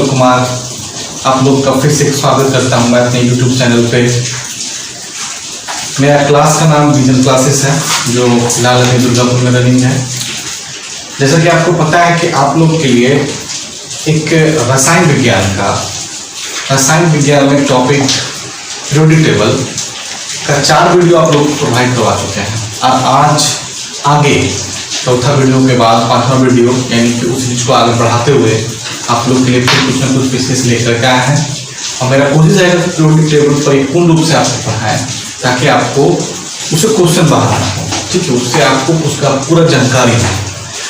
कमल कुमार आप लोग का फिर से स्वागत करता हूं मैं अपने YouTube चैनल पे। मेरा क्लास का नाम विजन क्लासेस है, जो फिलहाल अभी दुर्गापुर में रनिंग है। जैसा कि आपको पता है कि आप लोग के लिए एक रसायन विज्ञान में टॉपिक पीरियोडिक टेबल का 4 वीडियो आप लोग प्रोवाइड करवा चुके हैं। और आज आगे चौथा वीडियो के बाद 5वां वीडियो यानी कि उस चीज़ को आगे बढ़ाते हुए आप लोग के लिए फिर कुछ ना कुछ विशेष लेकर के आए हैं। और मेरा कोशिश है कि पीरियोडिक टेबल परिपूर्ण रूप से आपको पढ़ाएं ताकि आपको उसे क्वेश्चन बनाना हो, ठीक है, उससे आपको उसका पूरा जानकारी हो,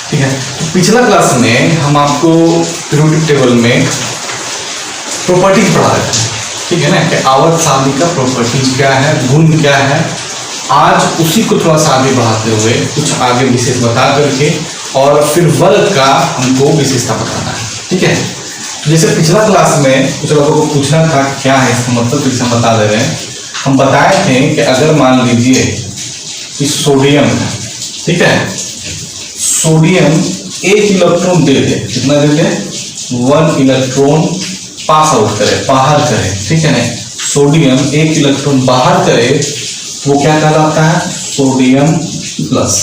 ठीक है। तो पिछला क्लास में हम आपको पीरियोडिक टेबल में प्रॉपर्टीज पढ़ा रहे थे, ठीक है ना, कि आवर्त सारणी का प्रॉपर्टीज क्या है, गुण क्या है। आज उसी को थोड़ा सा आगे बढ़ाते हुए कुछ आगे विशेष बता करके और फिर वर्ग का हमको विशेषता बताना है, ठीक है। जैसे पिछला क्लास में कुछ लोगों को पूछना था क्या है इसका मतलब, तो इसे हम बता दे रहे हैं। हम बताए थे कि अगर मान लीजिए कि सोडियम है, ठीक है, सोडियम 1 इलेक्ट्रॉन दे दे, कितना दे दे, 1 इलेक्ट्रॉन पास आउट करे, बाहर करे, ठीक है ना। सोडियम 1 इलेक्ट्रॉन बाहर करे वो क्या कहलाता है, सोडियम प्लस,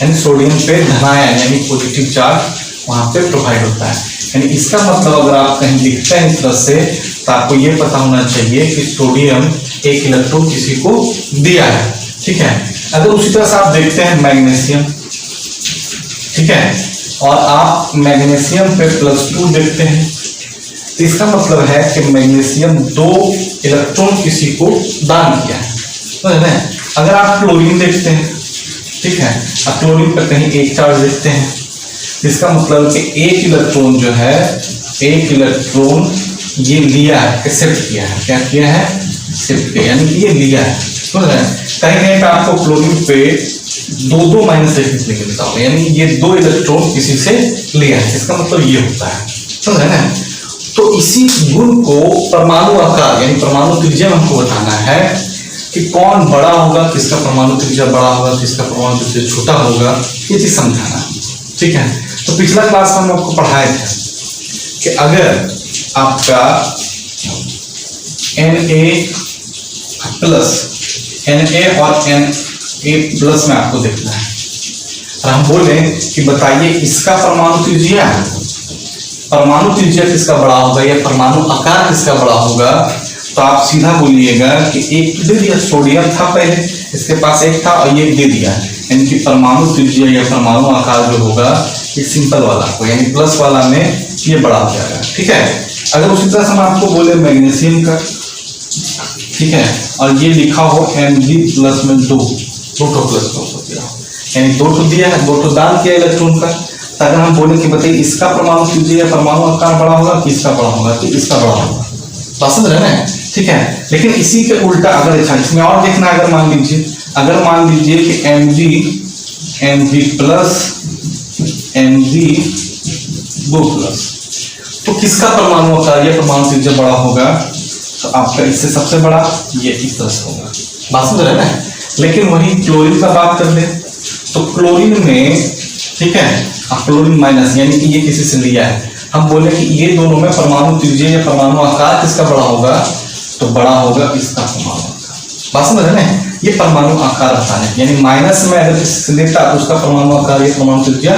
यानी सोडियम पे धनायन यानी पॉजिटिव चार्ज वहां पे प्रोवाइड होता है। यानी इसका मतलब अगर आप कहीं लिखते हैं इस तरह से तो आपको ये पता होना चाहिए कि सोडियम 1 इलेक्ट्रॉन किसी को दिया है, ठीक है। अगर उसी तरह से आप देखते हैं मैग्नीशियम, ठीक है, और आप मैग्नीशियम पे +2 देखते हैं तो इसका मतलब है कि मैग्नीशियम 2 इलेक्ट्रॉन किसी को दान किया है, समझ रहे हैं। अगर आप क्लोरीन देखते हैं, ठीक है, और क्लोरीन पर कहीं 1 चार्ज देखते हैं, इसका मतलब कि 1 इलेक्ट्रॉन जो है, 1 इलेक्ट्रॉन ये लिया है, एक्सेप्ट किया है, क्या किया है, एक्सेप्ट किया, यानी कि ये लिया है, समझ रहे हैं। कहीं कहीं पे आपको क्लोरीन पे 2 माइनस लिखने के लिए, यानी ये 2 इलेक्ट्रॉन किसी से लिया है, इसका मतलब ये होता है, समझ रहे हैं। तो इसी गुण को परमाणु आकार यानी परमाणु त्रिज्या में हमको बताना है कि कौन बड़ा होगा, किसका परमाणु त्रिज्या बड़ा होगा, किसका परमाणु त्रिज्या छोटा होगा, ये चीज समझाना, ठीक है। तो पिछला क्लास में हम आपको पढ़ाए थे कि अगर आपका Na और Na+ में आपको देखना है और हम बोले कि बताइए इसका परमाणु त्रिज्या किसका बड़ा होगा या परमाणु आकार किसका बड़ा होगा, तो आप सीधा बोलिएगा कि एक दे दिया, सोडियम था पहले, इसके पास 1 था और ये दे दिया, यानी कि परमाणु त्रिज्या या परमाणु आकार जो होगा ये सिंपल वाला को यानी प्लस वाला में ये बड़ा हो जाएगा, ठीक है। अगर उसी तरह से हम आपको बोले मैग्नीशियम का, ठीक है, और ये लिखा हो Mg+ में 2 प्लस यानी 2 दिया है, 2 दान किया इलेक्ट्रॉन का। तो अगर हम बोले कि बताइए इसका परमाणु त्रिज्या या परमाणु आकार बड़ा होगा कि इसका बड़ा होगा, तो इसका बड़ा होगा, समझ रहे हैं, ठीक है। लेकिन इसी के उल्टा अगर अच्छा इसमें और देखना, अगर मान लीजिए कि Mg+, तो किसका परमाणु आकार या परमाणु त्रिज्या बड़ा होगा, तो आपका इससे सबसे बड़ा ये इस तरह से होगा, बात समझ रहे हैं। लेकिन वही क्लोरीन का बात कर ले तो क्लोरीन में, ठीक है, क्लोरीन माइनस यानी कि ये किसी से लिया है, हम बोले कि ये दोनों में परमाणु त्रिज्या या परमाणु आकार किसका बड़ा होगा, तो बड़ा होगा इसका परमाणु आकार, बात समझ रहे हैं। ये परमाणु आकार आता है, यानी माइनस में अगर किसी से लेता तो उसका परमाणु आकार या परमाणु त्रिज्या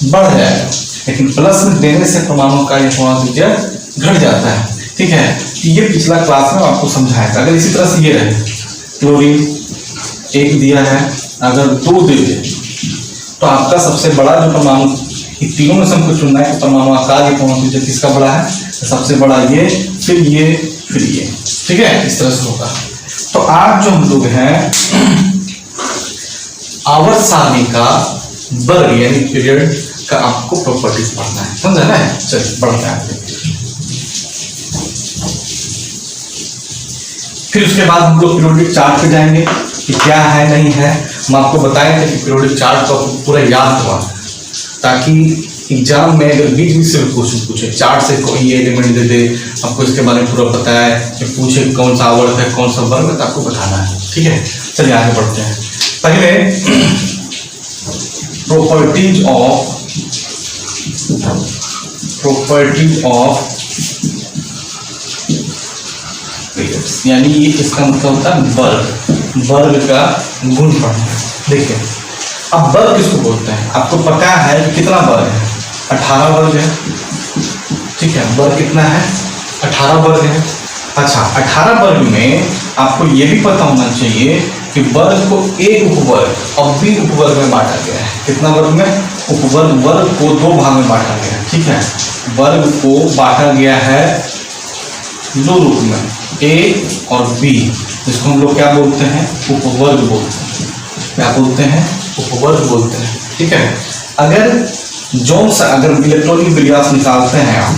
बढ़ जाएगा, लेकिन प्लस में देने से परमाणु आकार या परमाणु त्रिज्या घट जाता है, ठीक है। ये पिछला क्लास में आपको समझाया था। अगर इसी तरह से ये रहे, क्लोरीन 1 दिया है, अगर 2 दे दे तो आपका सबसे बड़ा जो परमाणु, तीनों में से हमको चुनना है कि परमाणु आकार या परमाणु त्रिज्या किसका बड़ा है, तो सबसे बड़ा ये, फिर ये, फिर ये, ठीक है, इस तरह से होगा। तो आज जो हम लोग हैं आवर्त सारणी का वर्ग यानी पीरियड का आपको प्रॉपर्टीज पढ़ना है, समझा ना। चलिए बढ़ते हैं। फिर उसके बाद हम लोग पीरियोडिक चार्ट पे जाएंगे कि क्या है नहीं है। हम आपको बताए थे कि पीरियोडिक चार्ट को पूरा याद हुआ ताकि एग्जाम में अगर बीच बीच से क्वेश्चन पूछे, चार्ट से कोई ये एलिमेंट दे दे, आपको इसके बारे में पूरा पता है, कि पूछे कौन सा आवर्त है कौन सा वर्ग है, तो आपको बताना है, ठीक है। चलिए आगे बढ़ते हैं। पहले प्रॉपर्टीज ऑफ पीरियड्स, यानी ये इसका मतलब होता है वर्ग, वर्ग का गुणनफल। देखिए अब वर्ग किसको बोलते हैं, आपको पता है कि कितना वर्ग है, 18 वर्ग है, ठीक है। वर्ग कितना है, 18 वर्ग है। अच्छा 18 वर्ग में आपको ये भी पता होना चाहिए कि वर्ग को ए उपवर्ग और बी उपवर्ग में बांटा गया है। कितना वर्ग में, उपवर्ग, वर्ग को 2 भाग में बांटा गया है, ठीक है। वर्ग को बांटा गया है 2 रूप में, ए और बी, जिसको हम लोग क्या बोलते हैं, उपवर्ग बोलते हैं। क्या बोलते हैं, उपवर्ग बोलते हैं, ठीक है। अगर इलेक्ट्रॉनिक विन्यास निकालते हैं आप,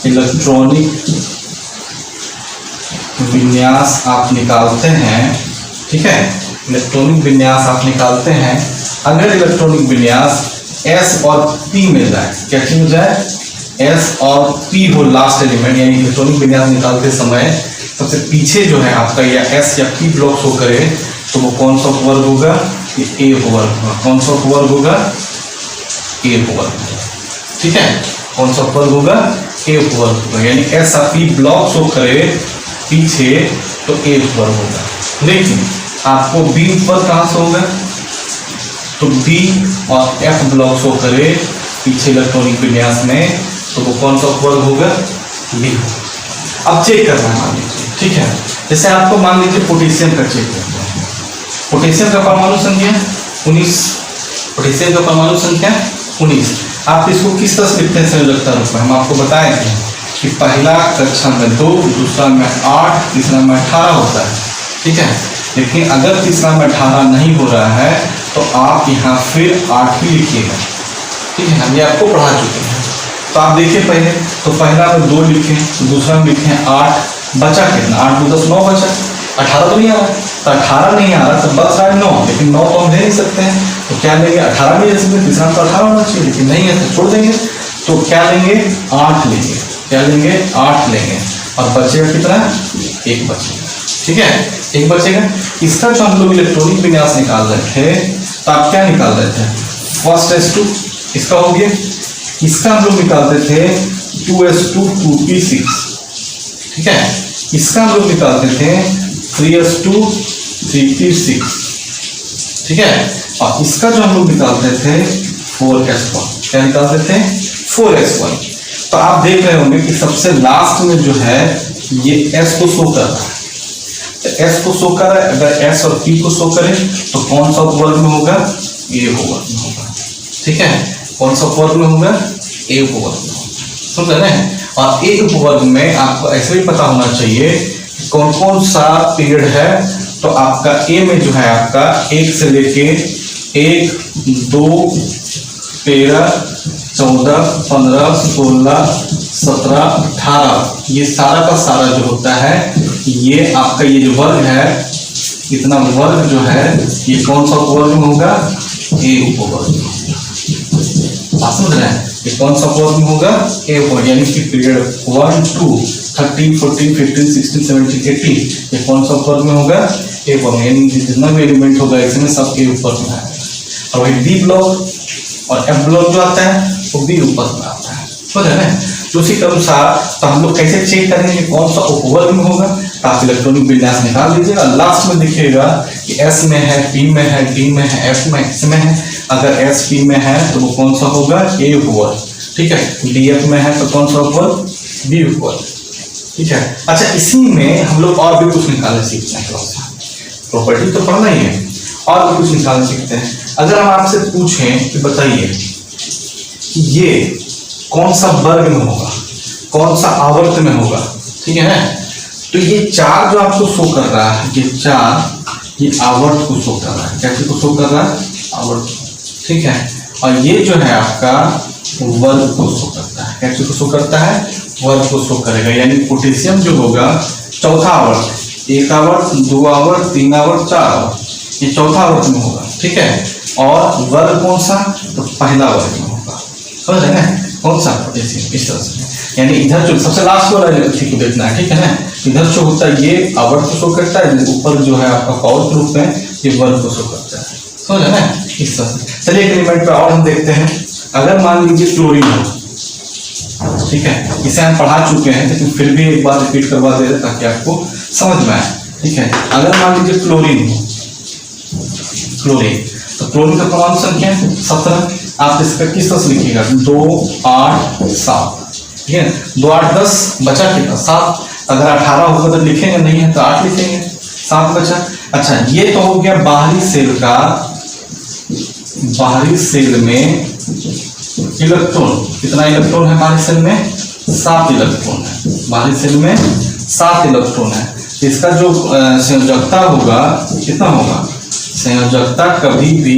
इलेक्ट्रॉनिक विन्यास आप निकालते हैं, ठीक है, इलेक्ट्रॉनिक विन्यास आप निकालते हैं। अगर इलेक्ट्रॉनिक विन्यास S और P मिल जाए, क्या चीज मिल जाए, S और P हो लास्ट एलिमेंट, यानी इलेक्ट्रॉनिक विन्यास निकालते समय सबसे पीछे जो है आपका या S या P ब्लॉक शो करे, तो वो कौन सा उपवर्ग होगा, ए उपवर्ग होगा। कौन सा उपवर्ग होगा, ए उपवर्ग, ठीक है। कौन सा उपवर्ग होगा, ए उपवर्ग होगा, यानी S और P ब्लॉक शो करे पीछे तो ए उपवर्ग होगा। लेकिन आपको बी उपवर्ग कहाँ से होगा, तो बी और एफ ब्लॉक शो करे पीछे इलेक्ट्रॉनिक विन्यास में, तो वो कौन सा उपवर्ग होगा, बी। अब चेक करना है, मान लीजिए, ठीक है। जैसे आपको मान लीजिए पोटेशियम का चेक करना है, पोटेशियम का परमाणु संख्या 19, पोटेशियम का परमाणु संख्या 19। आप इसको किस तरह से लिखते हैं संयोजकता रूप में, हम आपको बताए थे कि पहला कक्षा में 2, दूसरा में 8, तीसरा में 18 होता है, ठीक है। लेकिन अगर तीसरा में 18 नहीं हो रहा है तो आप यहाँ फिर 8 ही लिखिएगा, ठीक है। हम ये आपको पढ़ा चुके हैं। तो आप देखिए पहले, तो पहला में 2 लिखें, तो दूसरा में लिखें 8, बचा कितना, 8 + 10 9 बचा, 18 तो नहीं आ रहा, तो 18 नहीं आ रहा तो बच रहा है 9, लेकिन 9 तो हम ले नहीं सकते हैं, तो क्या लेंगे, 18 नहीं ले सकते, तीसरा तो 18 होना चाहिए, लेकिन नहीं है तो छोड़ देंगे। तो क्या लेंगे, 8 लेंगे, क्या लेंगे, 8 लेंगे, और बचेगा कितना, 1 बचेगा, ठीक है, 1 बचेगा। इसका जो हम लोग इलेक्ट्रॉनिक विन्यास निकाल रहे थे, तो आप क्या निकाल रहे थे, फर्स्ट S2, इसका हो गया। इसका हम लोग निकालते थे 2S2 2p6, ठीक है। इसका हम लोग निकालते थे 3S2 3p6, ठीक है। और इसका जो हम लोग निकालते थे 4S1, क्या निकालते थे, 4S1। तो आप देख रहे होंगे कि सबसे लास्ट में जो है ये S को शो कर रहा है, तो S को शो कर रहा है। अगर S और P को शो करे तो कौन सा उपवर्ग में होगा, A उपवर्ग में होगा, ठीक है। कौन सा उपवर्ग में होगा, A उपवर्ग में होगा, समझ रहे हैं। और A उपवर्ग में आपको ऐसे भी पता होना चाहिए कौन कौन सा पीरियड है। तो आपका A में जो है आपका 1 से लेके 1 2 13 14 15 16 17 18, ये सारा का सारा जो होता है, ये आपका ये जो वर्ग है, इतना वर्ग जो है ये कौन सा उपवर्ग में होगा, ए उपवर्ग में होगा। आप समझ रहे हैं, ये कौन सा उपवर्ग में होगा, ए उपवर्ग, यानी कि पीरियड 1 2 13 14 15 16 17 18, ये कौन सा उपवर्ग में होगा, ए उपवर्ग, यानी जितना भी एलिमेंट होगा इसमें सब ए उपवर्ग में आएगा। और वही बी ब्लॉक और एफ ब्लॉक जो आता है वो बी उपवर्ग में आता है, समझ रहे हैं। तो उसी के अनुसार तो हम लोग कैसे चेक करेंगे कि कौन सा उपवर्ग में होगा, तो आप इलेक्ट्रॉनिक विन्यास निकाल लीजिएगा। लास्ट में दिखेगा कि S में है, P में है, D में है, F में, X में है। अगर S P में है तो वो कौन सा होगा, A उपवर्ग, ठीक है। D F में है तो कौन सा उपवर्ग, B उपवर्ग, ठीक है। अच्छा इसी में हम लोग और भी कुछ निकालने सीखते हैं, थोड़ा सा प्रॉपर्टी तो पढ़ना ही है, और भी कुछ निकालने सीखते हैं। अगर हम आपसे पूछें कि बताइए ये कौन सा वर्ग में होगा, कौन सा आवर्त में होगा, ठीक है ना। तो ये 4 जो आपको शो कर रहा है, ये 4 ये आवर्त को शो कर रहा है, कैसे को शो कर रहा है, आवर्त, ठीक है। और ये जो है आपका वर्ग को शो करता है, कैसे को शो करता है, वर्ग को शो करेगा। यानी पोटेशियम जो होगा चौथा आवर्त, 1 आवर्त 2 आवर्त 3 आवर्त 4 आवर्त, ये चौथा आवर्त में होगा, ठीक है। और वर्ग कौन सा, तो पहला वर्ग में होगा, समझ रहे हैं, कौन सा, पोटेशियम, इस तरह से। यानी इधर जो सबसे लास्ट वाला को देखना है, ठीक है ना। इधर जो होता है ये आवर्त को शो करता है, ऊपर जो है आपका पावर ग्रुप में ये वर्ग को शो करता है, समझ रहे ना, इस तरह से। चलिए एक एलिमेंट पे और हम देखते हैं। अगर मान लीजिए क्लोरीन हो, ठीक है, इसे हम पढ़ा चुके हैं लेकिन फिर भी एक बार रिपीट करवा दे रहे ताकि आपको समझ में आए। ठीक है, अगर मान लीजिए क्लोरीन हो, क्लोरीन, तो क्लोरीन का परमाणु संख्या 17। आप इसका किस तरह से लिखिएगा, 2 8 7। ठीक है, 2 8 10 बचा कितना, 7। अगर 18 होगा तो लिखेंगे, नहीं है तो 8 लिखेंगे, 7 बचा। अच्छा, ये तो हो गया बाहरी सेल का, बाहरी सेल में इलेक्ट्रॉन, कितना इलेक्ट्रॉन है बाहरी सेल में, 7 इलेक्ट्रॉन है, बाहरी सेल में 7 इलेक्ट्रॉन है। इसका जो संयोजकता होगा कितना होगा, संयोजकता कभी भी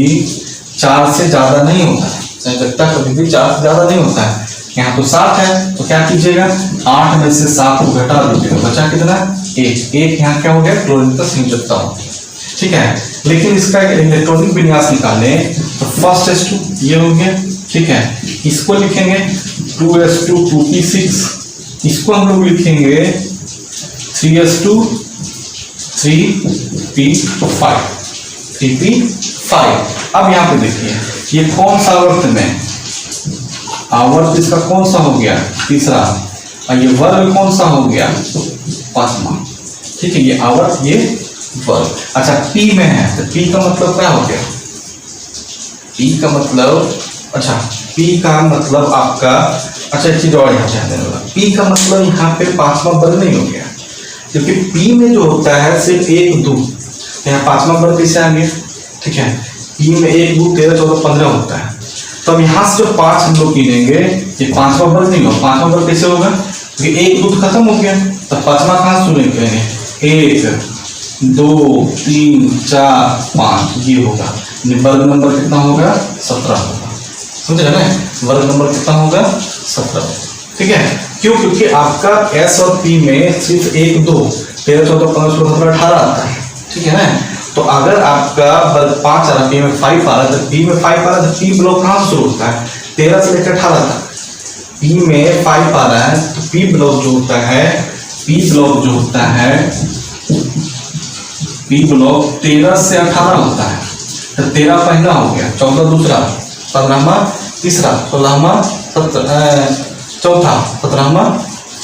4 से ज्यादा नहीं होता है, संयोजकता कभी भी 4 से ज्यादा नहीं होता है। यहाँ तो 7 है तो क्या कीजिएगा, 8 में से 7 को घटा दीजिएगा, बचा कितना, 1। यहाँ क्या हो गया, क्लोरीन का संयोजकता हो। ठीक है, लेकिन इसका इलेक्ट्रॉनिक विन्यास निकालें तो फर्स्ट S2 ये हो गया। ठीक है, इसको लिखेंगे 2s2 2p6, इसको हम लोग लिखेंगे 3s2 3p5 3p5। अब यहाँ पे देखिए ये कौन सा आवर्त में, आवर्त इसका कौन सा हो गया, तीसरा, और ये वर्ग कौन सा हो गया, 5वां। ठीक है, ये आवर्त ये वर्ग। अच्छा, P में है तो P का मतलब क्या हो गया, P का मतलब, अच्छा P का मतलब आपका, अच्छा एक चीज और यहाँ चाहने वाला, P का मतलब यहाँ पे 5वां वर्ग नहीं हो गया, क्योंकि P में जो होता है सिर्फ 1 2, यहाँ 5वां वर्ग कैसे आ गया। ठीक है, P में 1 2 13 14 15 होता है, तो अब यहाँ से जो 5 हम लोग गिनेंगे ये 5वां वर्ग नहीं होगा। 5वां वर्ग कैसे होगा, क्योंकि 1 2 खत्म हो गया, तो 5वां कहाँ शुरू करेंगे, 1 2 3 4 5, ये होगा। वर्ग नंबर कितना होगा, 17 होगा। समझ रहे ना, वर्ग नंबर कितना होगा, 17। ठीक है, क्यों, क्योंकि आपका S और P में सिर्फ 1 2 13 14 15 16 17 18 आता है। ठीक है ना, तो अगर आपका वर्ग 5 आ रहा, P में 5 आ रहा, तो P में 5 आ रहा तो P ब्लॉक कहाँ शुरू होता है, 13 से लेकर 18 तक। P में 5 आ रहा है तो P ब्लॉक जो होता है, P ब्लॉक जो होता है, P ब्लॉक 13 से 18 होता है। तो 13 पहला हो गया, 14 दूसरा, 15वां तीसरा, 16वां चौथा, 17वां।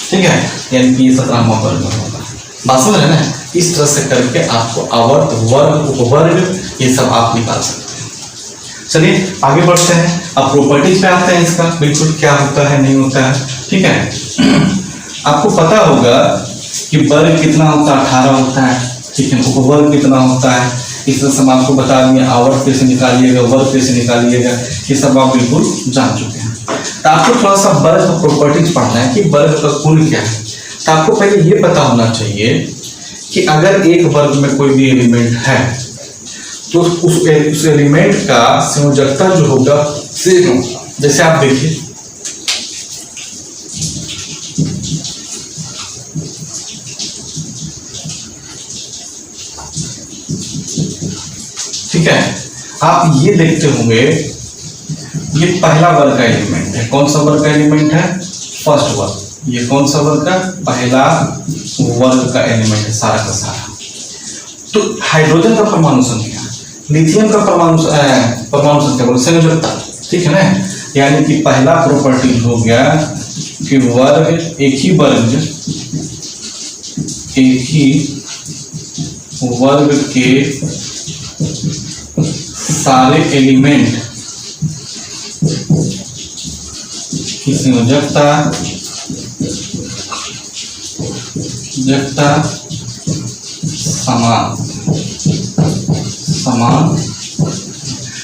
ठीक है, यानी कि 17वां वर्ग होगा। बात समझ रहे ना, इस तरह से करके आपको आवर्त वर्ग उपवर्ग ये सब आप निकाल सकते हैं। चलिए आगे बढ़ते हैं, अब प्रॉपर्टीज पे आते हैं इसका, बिल्कुल क्या होता है नहीं होता है। ठीक है, आपको पता होगा कि वर्ग कितना होता है, 18 होता है। ठीक है, उपवर्ग कितना होता है, इस तरह से हम आपको बता दिए, आवर्त कैसे निकालिएगा, वर्ग कैसे निकालिएगा, ये सब आप बिल्कुल जान चुके हैं। तो आपको थोड़ा सा वर्ग का प्रॉपर्टीज पढ़ना है कि वर्ग का कुल क्या है। तो आपको पहले ये पता होना चाहिए कि अगर एक वर्ग में कोई भी एलिमेंट है तो उस एलिमेंट का संयोजकता जो होगा सेम होगा। जैसे आप देखिए, ठीक है, आप ये देखते होंगे ये पहला वर्ग का एलिमेंट है। कौन सा वर्ग का एलिमेंट है, फर्स्ट वर्ग। ये कौन सा वर्ग का, पहला वर्ग का एलिमेंट है सारा का सारा। तो हाइड्रोजन का परमाणु संख्या, लिथियम का परमाणु संख्या बोलो संयोजकता। ठीक है ना, यानी कि पहला प्रॉपर्टी हो गया कि वर्ग, एक ही वर्ग के सारे एलिमेंट की संयोजकता समान,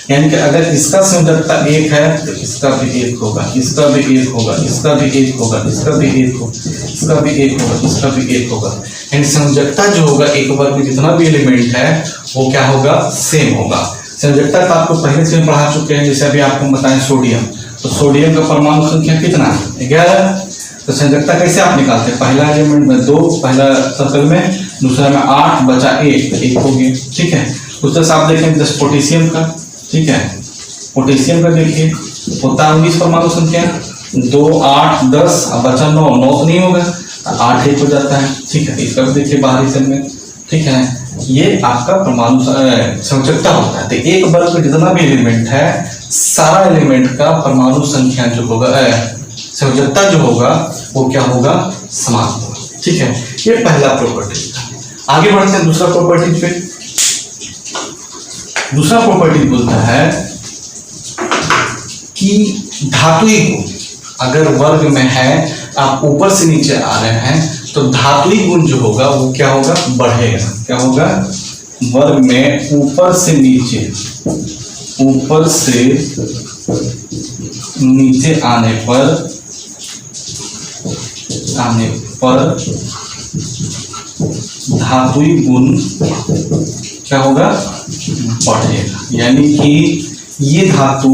यानी कि अगर इसका संयोजकता 1 है तो इसका भी 1 होगा, इसका भी 1 होगा, इसका भी 1 होगा, इसका भी 1 होगा, इसका भी 1 होगा, इसका भी 1 होगा। यानी संयोजकता जो होगा एक वर्ग में जितना भी एलिमेंट है वो क्या होगा, सेम होगा। संयोजकता का आपको पहले से पढ़ा चुके हैं। जैसे अभी आपको बताएं सोडियम, तो सोडियम का परमाणु संख्या कितना है, 11। तो संयोजकता कैसे आप निकालते हैं, पहला एलिमेंट में 2, पहला सर्कल में, दूसरा में 8 बचा 1 तो 1 हो गया। ठीक है, उस तरह से आप देखें जैसे पोटेशियम का। ठीक है, पोटेशियम का देखिए होता है 19 परमाणु संख्या, 2 8 10 अब बचा 9 तो नहीं होगा, 8 1 हो जाता है। ठीक है, इसका भी देखिए बाहरी सेल में। ठीक है, ये आपका परमाणु संयोजकता होता है। तो एक वर्ग में जितना भी एलिमेंट है सारा एलिमेंट का परमाणु संख्या जो होगा संयोजकता जो होगा वो क्या होगा, समान होगा। ठीक है, ये पहला प्रॉपर्टी था। आगे बढ़ते हैं दूसरा प्रॉपर्टी पे। दूसरा प्रॉपर्टी बोलता है कि धात्विक गुण अगर वर्ग में है, आप ऊपर से नीचे आ रहे हैं तो धात्विक गुण जो होगा वो क्या होगा, बढ़ेगा। क्या होगा, वर्ग में ऊपर से नीचे आने पर धात्विक गुण क्या होगा, बढ़ेगा। यानी कि ये धातु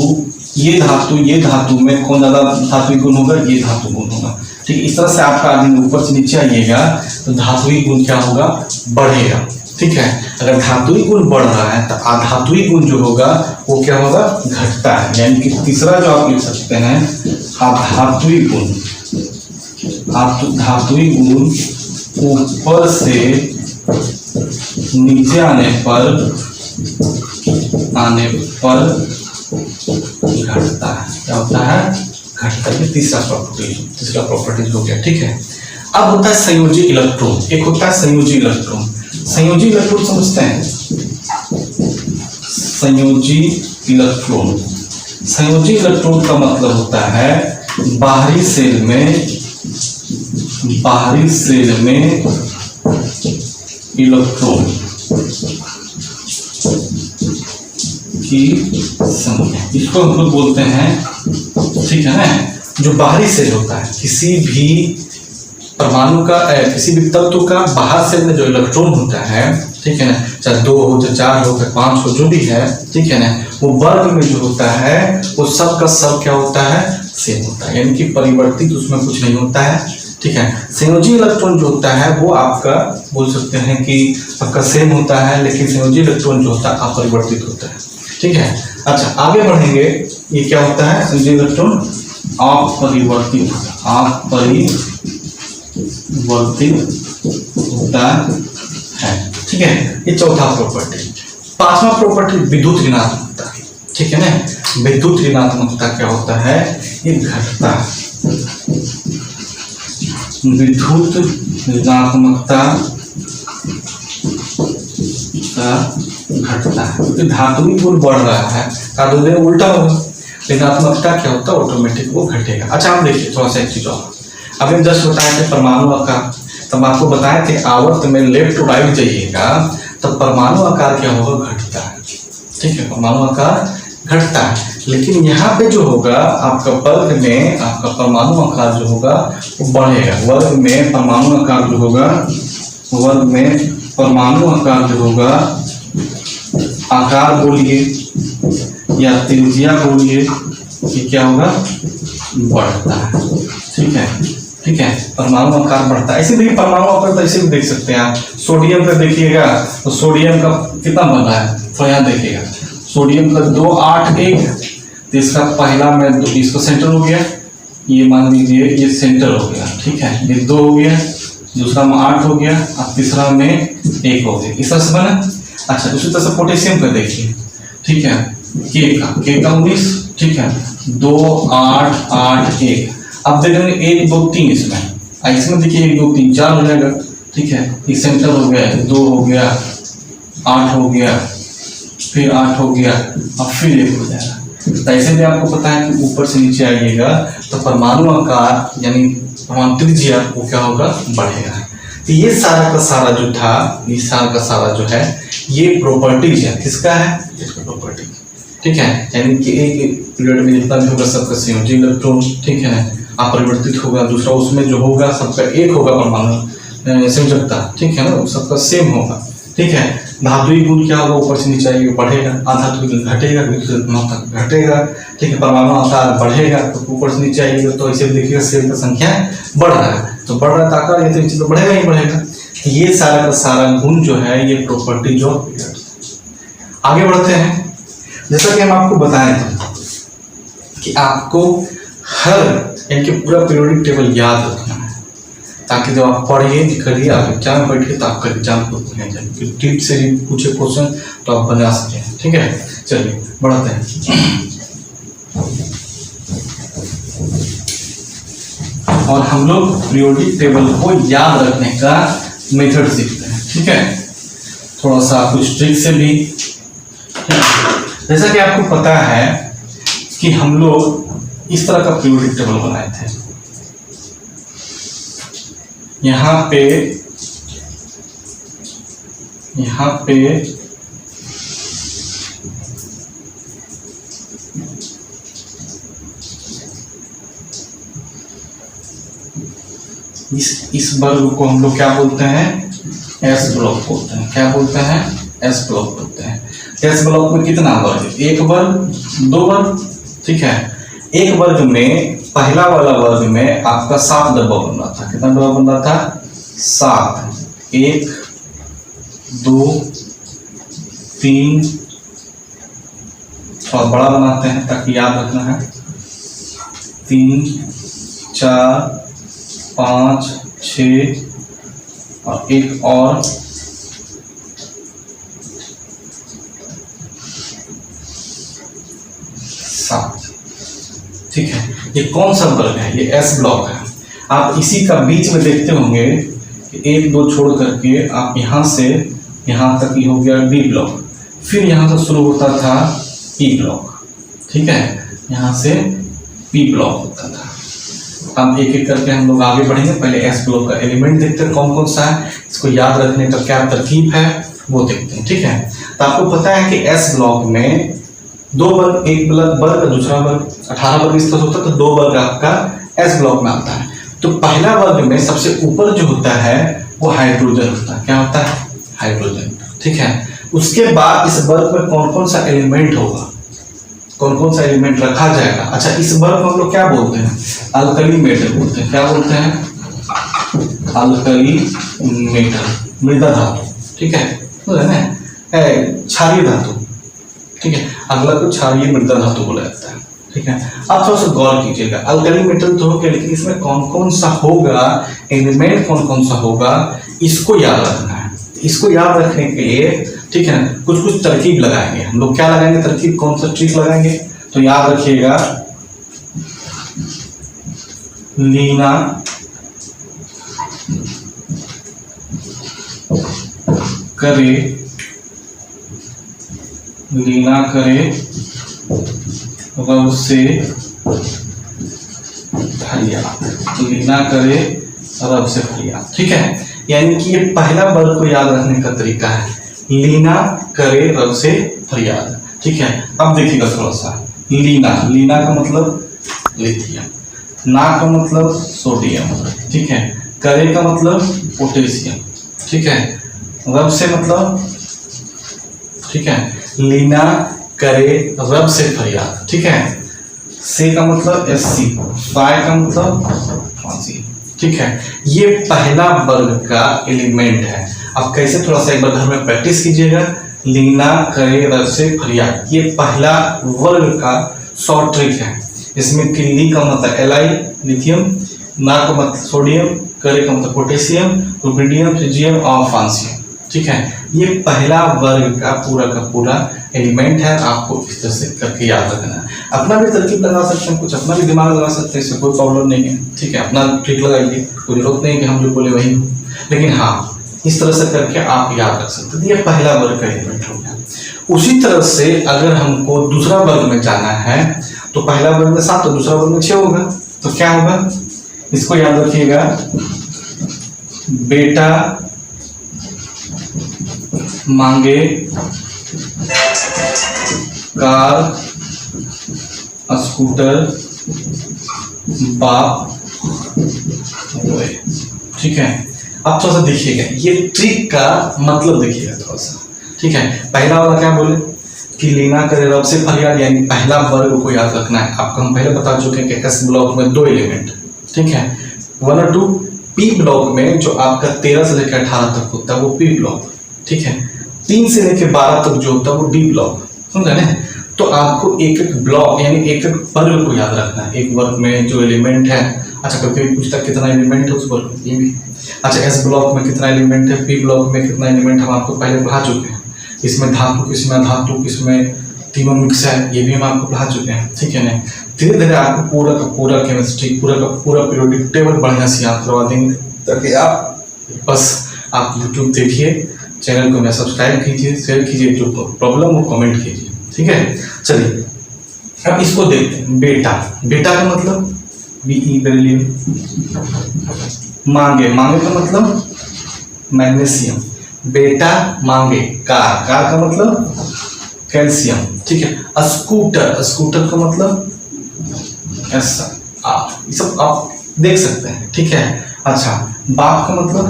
में कौन ज्यादा धात्विक गुण होगा, ये धातु गुण होगा। ठीक है, इस तरह से आपका आदमी ऊपर से नीचे आइएगा तो धात्विक गुण क्या होगा, बढ़ेगा। ठीक है, अगर धात्विक गुण बढ़ रहा है तो अधात्विक गुण जो होगा वो क्या होगा, घटता है। यानी कि तीसरा जो आप लिख सकते हैं, अधात्विक गुण। धात्विक गुण ऊपर से नीचे आने पर घटता है। क्या होता है, घटता है। तीसरा प्रॉपर्टी हो गया। ठीक है, अब होता है संयोजी इलेक्ट्रॉन। एक होता है संयोजी इलेक्ट्रॉन। संयोजी इलेक्ट्रॉन समझते हैं, संयोजी इलेक्ट्रॉन का मतलब होता है बाहरी सेल में इलेक्ट्रॉन की संख्या, इसको हम लोग बोलते हैं। ठीक है ना, जो बाहरी सेल होता है, किसी भी परमाणु का, किसी भी तत्व का बाहर सेल में जो इलेक्ट्रॉन होता है, ठीक है ना, चाहे 2 हो, चाहे 4 हो, चाहे 5 हो, जो भी है, ठीक है ना, वो वर्ग में जो होता है वो सब का सब क्या होता है, सेम होता है। यानी कि परिवर्तित उसमें कुछ नहीं होता है। ठीक है, संयोजी इलेक्ट्रॉन जो होता है वो आपका बोल सकते हैं कि आपका सेम होता है, लेकिन संयोजी इलेक्ट्रॉन जो होता है अपरिवर्तित होता है। ठीक है, अच्छा आगे बढ़ेंगे। ये क्या होता है, संयोजी इलेक्ट्रॉन अपरिवर्तित होता है। ठीक है, ये चौथा प्रॉपर्टी। पांचवा प्रॉपर्टी विद्युत ऋणात्मकता। ठीक है ना, विद्युत ऋणात्मकता क्या होता है, ये घटता है। विद्युत ऋणात्मकता घटता है क्योंकि धात्विक गुण बढ़ रहा है, धातु उल्टा होगा, ऋणात्मकता क्या होता है, ऑटोमेटिक वो घटेगा। अच्छा आप देखिए थोड़ा सा एक चीज और, अभी जस्ट बताया थे परमाणु आकार, तब आपको बताए थे आवर्त में लेफ्ट टू राइट जाइएगा तब परमाणु आकार क्या होगा, घटता है। ठीक है, परमाणु आकार घटता है, लेकिन यहाँ पे जो होगा आपका वर्ग में आपका परमाणु आकार जो होगा वो बढ़ेगा। वर्ग में परमाणु आकार जो होगा, वर्ग में परमाणु आकार जो होगा, आकार बोलिए या त्रिज्या बोलिए, ये क्या होगा, बढ़ता है। ठीक है, ठीक है, परमाणु आकार बढ़ता है। ऐसे देखिए परमाणु आकार तो ऐसे भी देख सकते हैं आप। सोडियम का देखिएगा तो सोडियम का कितना बन रहा है, तो यहाँ देखिएगा सोडियम का 2 8 1, तो इसका पहला में इसको सेंटर हो गया, ये मान लीजिए ये सेंटर हो गया। ठीक है, ये 2 हो गया, दूसरा में 8 हो गया और तीसरा में 1 हो गया। इस तरह से बना। अच्छा दूसरी तरह से पोटेशियम का देखिए। ठीक है, के का 19। ठीक है, 2 8 8 1। अब देखेंगे 1 2 3 इसमें देखिए 1 2 3 4 हो जाएगा। ठीक है, ये सेंटर हो गया, 2 हो गया, 8 हो गया, फिर 8 हो गया और फिर 1 हो जाएगा। तो ऐसे भी आपको पता है कि ऊपर से नीचे आइएगा तो परमाणु आकार यानी परमाणु त्रिज्या वो क्या होगा, बढ़ेगा। तो ये सारा का सारा जो था, ये सारा का सारा जो है ये प्रॉपर्टीज है, किसका है, इसका प्रॉपर्टी। ठीक है, यानी कि एक पीरियड में जितना भी होगा सबका संयोजी इलेक्ट्रॉन, ठीक है, अपरिवर्तित होगा। दूसरा उसमें जो होगा सबका एक होगा परमाणु संयोजकता, ठीक है ना, सबका सेम होगा। ठीक है, धात्विक गुण क्या होगा, ऊपर से नीचे आएगा बढ़ेगा, अधात्विक गुण घटेगा, घटेगा। ठीक है, परमाणु आकार बढ़ेगा तो ऊपर से नीचे आएगा, तो ऐसे देखिएगा सेल का संख्या बढ़ रहा है, तो बढ़ रहा है आकार ये तो बढ़ेगा ही बढ़ेगा। ये सारा का सारा गुण जो है ये प्रॉपर्टी जो। आगे बढ़ते हैं, जैसा कि हम आपको बताए थे कि आपको हर इनके पूरा पीरियोडिक टेबल याद रखना है, ताकि जब आप पढ़िए करिए आप एग्जाम में बैठिए तो आपका एग्जाम को बन जाए, टिप से भी पूछे क्वेश्चन तो आप बना सकें। ठीक है, चलिए बढ़ते हैं। और हम लोग पीरियोडिक टेबल को याद रखने का मेथड सीखते हैं। ठीक है, थोड़ा सा कुछ ट्रिक से भी। जैसा कि आपको पता है कि हम लोग इस तरह का पीरियोडिक टेबल बनाए थे। यहाँ पे इस वर्ग को हम लोग क्या बोलते हैं, एस ब्लॉक बोलते हैं। क्या बोलते हैं, एस ब्लॉक बोलते हैं। एस ब्लॉक में कितना वर्ग, एक वर्ग, दो वर्ग। ठीक है, एक वर्ग में पहला वाला वर्ग में आपका 7 डब्बा बन रहा था। कितना डब्बा बन रहा था, 7। 1 2 3, थोड़ा बड़ा बनाते हैं ताकि याद रखना है। 3 4 5 6 और एक और 7। ठीक है, ये कौन सा वर्ग है, ये एस ब्लॉक है। आप इसी का बीच में देखते होंगे कि 1 2 छोड़ करके आप यहाँ से यहाँ तक ये हो गया बी ब्लॉक, फिर यहाँ से शुरू होता था पी ब्लॉक। ठीक है, यहाँ से पी ब्लॉक होता था। अब एक एक करके हम लोग आगे बढ़ेंगे। पहले एस ब्लॉक का एलिमेंट देखते हैं कौन कौन सा है, इसको याद रखने का क्या तरकीब है वो देखते हैं। ठीक है, तो आपको पता है कि एस ब्लॉक में 2 वर्ग, एक वर्ग दूसरा वर्ग, 18 वर्ग इसका होता है, तो 2 वर्ग आपका एस ब्लॉक में आता है। तो पहला वर्ग में सबसे ऊपर जो होता है वो हाइड्रोजन होता है। क्या होता है, हाइड्रोजन। ठीक है, उसके बाद इस वर्ग में कौन कौन सा एलिमेंट होगा, कौन कौन सा एलिमेंट रखा जाएगा। अच्छा, इस वर्ग को हम लोग क्या बोलते हैं, अल्कली मेटल बोलते हैं। क्या बोलते हैं, अल्कली मेटल, मृदा धातु। ठीक है ना, क्षारीय धातु। ठीक है, अगला को क्षारीय मृदा धातु बोला जाता है। ठीक है, आप थोड़ा सा गौर कीजिएगा। अल्कली मेटल तो हो गया, लेकिन इसमें कौन कौन सा होगा, एलिमेंट कौन कौन सा होगा, इसको याद रखना है। इसको याद रखने के लिए ठीक है ना, कुछ कुछ तरकीब लगाएंगे हम लोग। क्या लगाएंगे तरकीब, कौन सा ट्रिक लगाएंगे, तो याद रखिएगा, लीना करे रब से फरियाद, लीना करे रब से फरियाद। ठीक है, यानी कि ये पहला वर्ग को याद रखने का तरीका है, लीना करे रब से फरियाद। ठीक है, अब देखिएगा थोड़ा सा, लीना का मतलब लिथियम, ना का मतलब सोडियम। ठीक है, करे का मतलब पोटेशियम। ठीक है, रब से मतलब, ठीक है, लीना करे रब से फरियाद। ठीक है, से का मतलब SC, फाय का मतलब फांसी। ठीक है, ये पहला वर्ग का एलिमेंट है। अब कैसे, थोड़ा सा एक बार घर में प्रैक्टिस कीजिएगा। लीना करे रब से फरियाद, ये पहला वर्ग का शॉर्ट ट्रिक है। इसमें कि ली का मतलब Li लिथियम, ना का मतलब सोडियम, करे का मतलब पोटेशियम, रुबिडियम, फ्रिजियम और फ्रांसियम। ठीक है, ये पहला वर्ग का पूरा एलिमेंट है। आपको इस तरह से करके याद रखना है। अपना भी तरकीब लगा सकते हैं, कुछ अपना भी दिमाग लगा सकते हैं, इससे कोई प्रॉब्लम नहीं है। ठीक है, अपना ट्रिक लगाइए, कोई जरूरत नहीं कि हम जो बोले वही, लेकिन हाँ इस तरह से करके आप याद रख सकते हैं। ये पहला वर्ग का एलिमेंट हो गया। उसी तरह से अगर हमको दूसरा वर्ग में जाना है, तो पहला वर्ग में 7 तो दूसरा वर्ग में 6 होगा। तो क्या होगा, इसको याद रखिएगा, बेटा मांगे कार स्कूटर बाप रोए। ठीक है, आप थोड़ा सा देखिएगा, ये ट्रिक का मतलब देखिएगा थोड़ा सा। ठीक है, पहला वाला क्या बोले कि लीना करे रब से फरियाद, यानी पहला वर्ग को याद रखना है। आपको हम पहले बता चुके हैं कि एस ब्लॉक में 2 एलिमेंट, ठीक है, 1 और 2। पी ब्लॉक में जो आपका 13 से लेकर 18 तक होता है वो पी ब्लॉक। ठीक है, 3 से लेकर 12 तक जो होता है वो डी ब्लॉक। समझा ना, तो आपको एक एक ब्लॉक यानी एक एक वर्ग को याद रखना है। एक वर्ग में जो एलिमेंट है, अच्छा कभी पूछता कितना एलिमेंट है उस वर्ग में, ये भी। अच्छा, एस ब्लॉक में कितना एलिमेंट है, पी ब्लॉक में कितना एलिमेंट, हम आपको पहले पढ़ा चुके हैं। इसमें धातु, किसमें धातु, किसमें तीनों मिक्स है, ये भी हम आपको पढ़ा चुके हैं। ठीक है ना, धीरे धीरे आपको पूरा का पूरा केमिस्ट्री, पूरा का पूरा पीरियोडिक टेबल बढ़िया से याद करवा देंगे, ताकि आप बस आप यूट्यूब देखिए, चैनल को मैं सब्सक्राइब कीजिए, शेयर कीजिए, जो प्रॉब्लम हो कमेंट कीजिए, ठीक है। चलिए अब इसको देखते हैं। बेटा, बेटा का मतलब BE बेरिलियम। मांगे, मांगे का मतलब मैग्नीशियम। बेटा मांगे। कार, कार का मतलब कैल्शियम, ठीक है। स्कूटर, स्कूटर का मतलब ऐसा आप, ये सब आप देख सकते हैं, ठीक है। अच्छा, बाप का मतलब,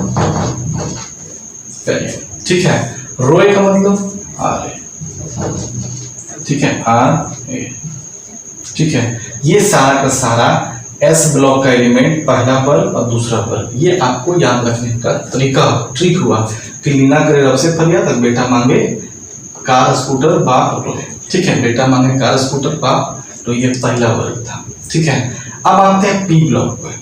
ठीक है। रोए का मतलब आर, ठीक है, RA, ठीक है। ये सारा का सारा S ब्लॉक का एलिमेंट पहला पर और दूसरा पर, ये आपको याद रखने का तरीका, ट्रिक हुआ कि लीना करे रब से फरिया तक बेटा मांगे कार स्कूटर बाप रोए, ठीक है। बेटा मांगे कार स्कूटर बाप, तो ये पहला वर्ग था, ठीक है। अब आते हैं P ब्लॉक पर,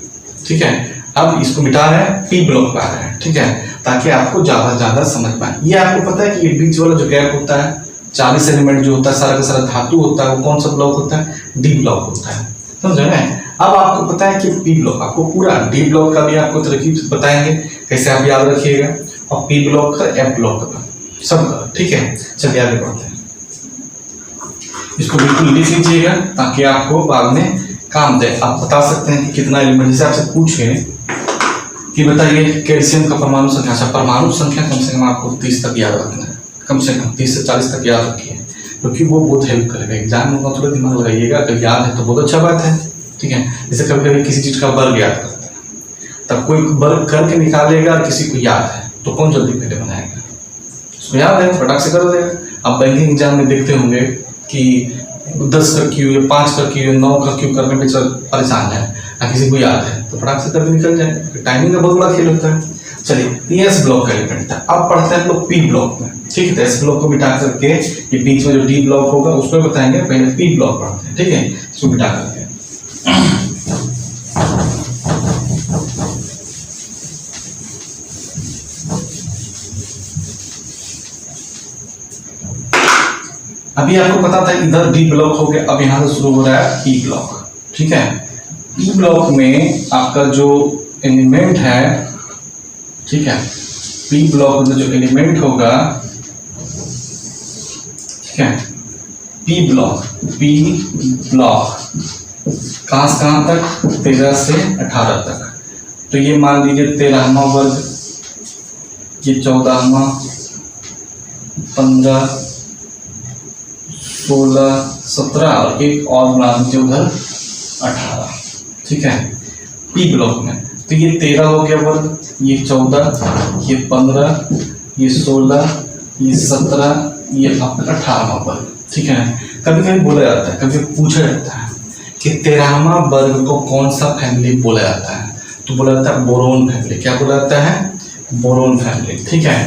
ठीक है। अब इसको मिटा रहे हैं, P ब्लॉक पर आ रहे हैं, ठीक है, ताकि आपको ज्यादा समझ पाए। ये आपको पता है कि ये बीच वाला जो गैप होता है, 40 एलिमेंट जो होता है, सारा का सारा धातु होता है, वो कौन सा ब्लॉक होता है? D ब्लॉक होता है, समझे ना। अब आपको पता है कि P ब्लॉक, आपको पूरा D ब्लॉक का भी आपको तरकीब बताएंगे कैसे आप याद रखिएगा, और P ब्लॉक का, F ब्लॉक का सब, ठीक है। चलिए आगे बढ़ते हैं। इसको बिल्कुल लिख लीजिएगा ताकि आपको बाद में काम दे। आप बता सकते हैं कि कितना एलिमेंट, जैसे आपसे पूछे कि बताइए कैल्शियम का परमाणु संख्या, अच्छा परमाणु संख्या कम से कम आपको 30 तक याद रखना है, कम से कम 30 से 40 तक याद रखिए, क्योंकि वो बहुत हेल्प करेगा एग्जाम में। थोड़ा दिमाग लगाइएगा, अगर याद है तो बहुत अच्छा बात है, ठीक है। जैसे कभी कभी किसी चीज़ का वर्ग याद करते हैं, तब कोई वर्ग करके निकालेगा और किसी को याद है तो कौन जल्दी पहले बनाएगा? उसको याद है, फटाक से कर देगा। आप बैंकिंग एग्जाम में देखते होंगे कि 10 का क्यू या 5 का क्यू या 9 का क्यू करने में परेशान है, ना किसी को याद है तो फटाक से करके निकल जाए। टाइमिंग का बहुत बड़ा खेल होता है। चलिए ये S ब्लॉक का एलिमेंट था। अब पढ़ते हैं हम लोग P ब्लॉक में, ठीक है। तो S ब्लॉक को मिटा करके ये बीच में जो D ब्लॉक होगा उसको बताएंगे, पहले P ब्लॉक पढ़ते हैं, ठीक है। इसको मिटा करके अभी आपको पता था इधर D ब्लॉक हो गया, अब यहाँ से शुरू हो रहा है P ब्लॉक, ठीक है। P ब्लॉक में आपका जो एलिमेंट है, ठीक है, P ब्लॉक में जो एलिमेंट होगा, ठीक है, P ब्लॉक कहाँ से कहाँ तक? 13 से 18 तक। तो ये मान लीजिए 13वां वर्ग, ये 14वां, 15, 16, 17 और एक और बना दीजिए उधर 18, ठीक है। P ब्लॉक में तो ये 13 हो गया वर्ग, ये 14, ये 15, ये 16, ये 17, ये आपका 18वां वर्ग, ठीक है। कभी कभी बोला जाता है, कभी पूछा जाता है कि 13वां वर्ग को कौन सा फैमिली बोला जाता है, तो बोला जाता है बोरोन फैमिली। क्या बोला जाता है? बोरोन फैमिली, ठीक है।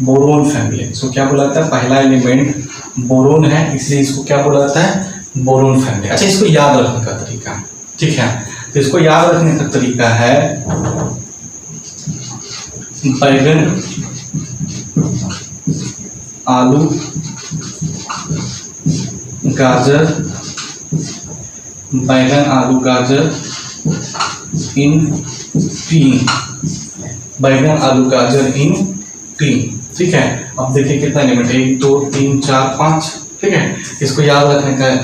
बोरोन फैमिली, इसको क्या बोला जाता है? पहला एलिमेंट बोरोन है, इसलिए इसको क्या बोला जाता है? Boron family. अच्छा, इसको याद रखने का तरीका, ठीक है। तो इसको याद रखने का तरीका है बैगन, आलू, गाजर, बैगन, आलू, गाजर इन टीन, बैगन, आलू, गाजर इन टीन, ठीक है। अब देखिए कितना एलिमेंट है, 1 2 3 4 5, ठीक है। इसको याद रखने का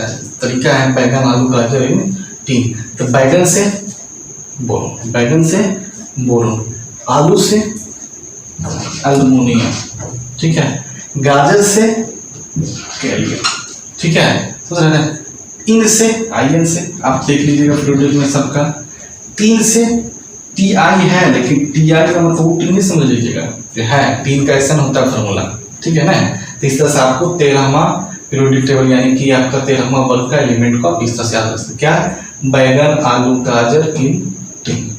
तरीका है बैगन, आलू, गाजर इन टीन। तो बैगन से बोरोन, बैगन से बोरोन, आलू से एल्युमिनियम, ठीक है, गाजर से कैलियम, ठीक है। समझ रहे हैं? इन से आयन से, आप देख लीजिएगा पीरियोडिक में सबका। टीन से TI है, लेकिन TI का मतलब वो टीन नहीं समझ लीजिएगा, है टीन का ऐसा होता है फॉर्मूला, ठीक है ना। तो इस तरह से आपको 13वां पीरियोडिक टेबल यानी कि आपका 13वां वर्ग का एलिमेंट को आप इस तरह से याद रख सकते। क्या? बैगन, आलू, गाजर इन टीन,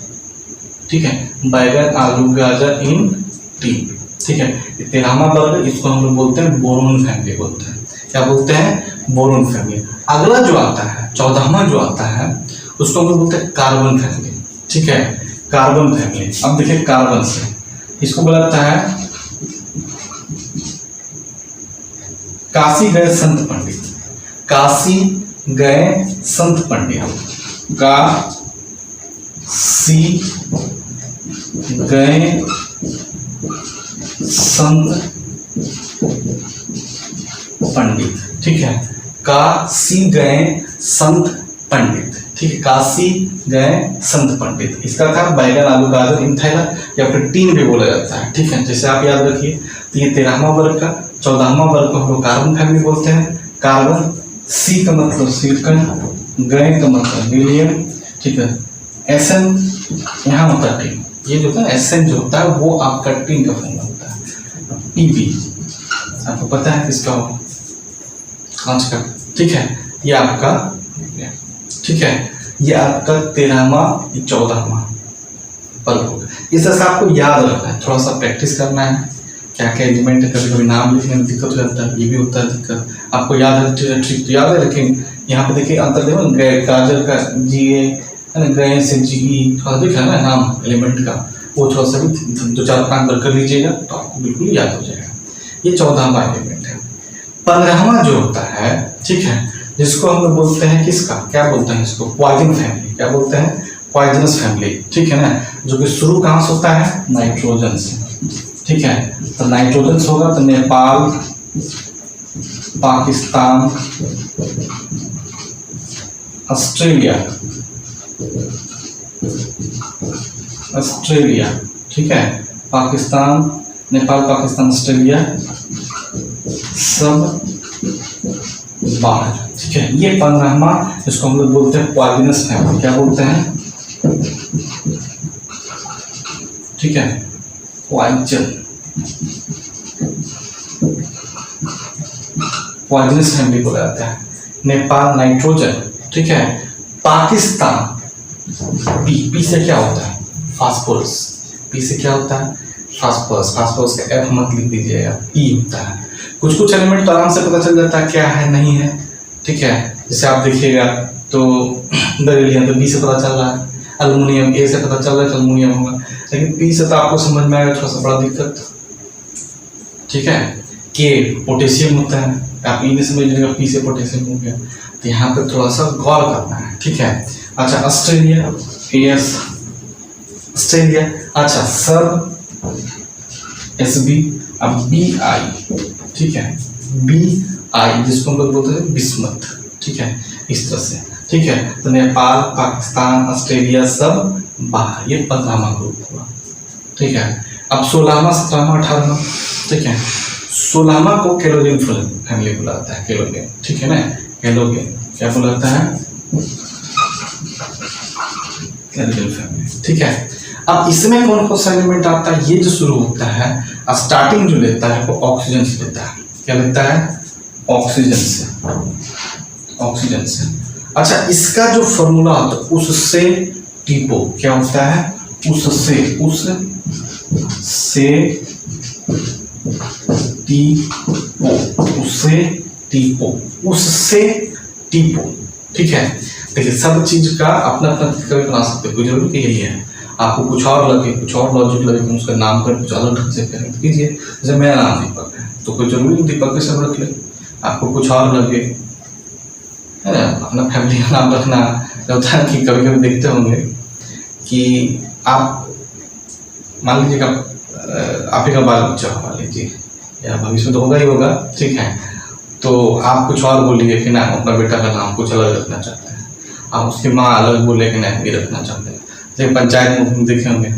ठीक है। बैगन, आलू, गाजर इन टीन, ठीक है। 13वां वर्ग, इसको हम लोग बोलते हैं बोरोन फैमिली बोलते हैं। क्या बोलते हैं? Boron family. अगला जो आता है 14वां जो आता है उसको हम लोग बोलते हैं कार्बन फैमिली, ठीक है। Carbon family. अब देखिए कार्बन से इसको बोला जाता है काशी गए संत पंडित, काशी गए संत पंडित। काशी गए संत पंडित, ठीक है। काशी गए संत पंडित, ठीक है। काशी गए संत पंडित, इसका था बैगन आलू गाजर इंथैला या फिर टीन भी बोला जाता है, ठीक है। जैसे आप याद रखिए, तो ये 13वां वर्ग का 14वां वर्ग को हम लोग कार्बन फैमिली बोलते हैं। कार्बन, सी का मतलब सिलिकॉन, गए का मतलब हीलियम, ठीक है। एसएन यहाँ होता है टीन, ये जो होता है एसएन जो होता है वो आपका टीन का फॉर्मूला होता है। पीबी आपको पता है किसका होगा, कांच का, ठीक है। ये आपका, ठीक है, ये आपका 13वां 14वां वर्ग होगा। इस तरह से आपको याद रखना है, थोड़ा सा प्रैक्टिस करना है, क्या क्या एलिमेंट है। कभी कभी नाम लिखने में दिक्कत हो जाता है, ये भी होता है दिक्कत। आपको याद है ट्रिक तो याद है, लेकिन यहाँ पे देखिए अंतर देखो, गाजर का GA है ना, गए से GE थोड़ा दिख रहा है ना नाम एलिमेंट का, वो थोड़ा सा भी 2-4-5 बार कर लीजिएगा तो आपको बिल्कुल याद हो जाएगा। ये 14वां एलिमेंट है। 15वां जो होता है, ठीक है, जिसको हम लोग बोलते हैं किसका, क्या बोलते हैं इसको, पॉइजन फैमिली। क्या बोलते हैं, पॉइजनस फैमिली, ठीक है ना। जो कि शुरू कहाँ से होता है, नाइट्रोजन से, ठीक है। तो नाइट्रोजन से होगा तो नेपाल, पाकिस्तान, ऑस्ट्रेलिया, ठीक है। पाकिस्तान, नेपाल, पाकिस्तान, ऑस्ट्रेलिया सब बाहर, ठीक है। ये 15वां, इसको हम लोग बोलते हैं पॉइजनस फैमिली। क्या बोलते हैं, ठीक है, पॉइजनस फैमिली बोला जाता है। नेपाल नाइट्रोजन, ठीक है। पाकिस्तान पी से क्या होता है, फास्फोरस। पी से क्या होता है, फास्फोरस। फास्फोरस का F मत लिख दीजिएगा, P होता है। कुछ कुछ एलिमेंट तो आराम से पता चल जाता है क्या है नहीं है, ठीक है। जैसे आप देखिएगा तो बेरिलियम तो B से पता चल रहा है, अल्युमिनियम A से पता चल रहा है अल्युमिनियम होगा, लेकिन P से तो आपको समझ में आएगा थोड़ा सा बड़ा दिक्कत, ठीक है। K पोटेशियम होता है, आप E नहीं समझ लीजिएगा P से पोटेशियम हो गया, तो यहाँ पे थोड़ा सा गौर करना है, ठीक है। अच्छा ऑस्ट्रेलिया, AS ऑस्ट्रेलिया, अच्छा सब SB, अब BI, ठीक है। BI जिसको हम लोग बोलते हैं बिस्मथ, ठीक है, इस तरह से, ठीक है। तो नेपाल, पाकिस्तान, ऑस्ट्रेलिया सब बाहर, ये 15वां ग्रुप हुआ, ठीक है। अब 16वां, 17वां, 18वां, ठीक है। 16वां को केलोजेन फैमिली बुलाता है, केलोजेन, ठीक है ना। केलोजेन क्या बुलाता है, केलोजेन फैमिली, ठीक है। अब इसमें कौन कौन सा एलिमेंट आता है, ये जो शुरू होता है स्टार्टिंग जो लेता है वो ऑक्सीजन से लेता है। क्या लेता है, ऑक्सीजन से, ऑक्सीजन से। अच्छा इसका जो फॉर्मूला होता है उससे टीपो, क्या होता है, उससे, उससे टीपो, उससे टीपो, उससे टीपो, ठीक है। देखिए सब चीज का अपना अपना तरीका बना सकते हो, कोई जरूरी कि यही है। आपको कुछ और लगे, कुछ और लॉजिक लगे, उसका नाम कर कुछ अलग ढंग से करें तो कीजिए। जैसे मेरा नाम दीपक है तो कोई जरूरी नहीं दीपक के सब रख ले। आपको कुछ और लगे, है ना, अपना फैमिली का नाम रखना होता है कि कभी कभी देखते होंगे कि आप मान लीजिएगा आप ही का बाल बच्चा हो, मान लीजिए, या भविष्य में तो होगा ही होगा, ठीक है। तो आप कुछ और बोलिए कि ना अपना बेटा का नाम कुछ अलग रखना चाहते हैं, आप उसकी माँ अलग बोले कि नहीं भी रखना चाहते हैं। जैसे पंचायत में देखे होंगे,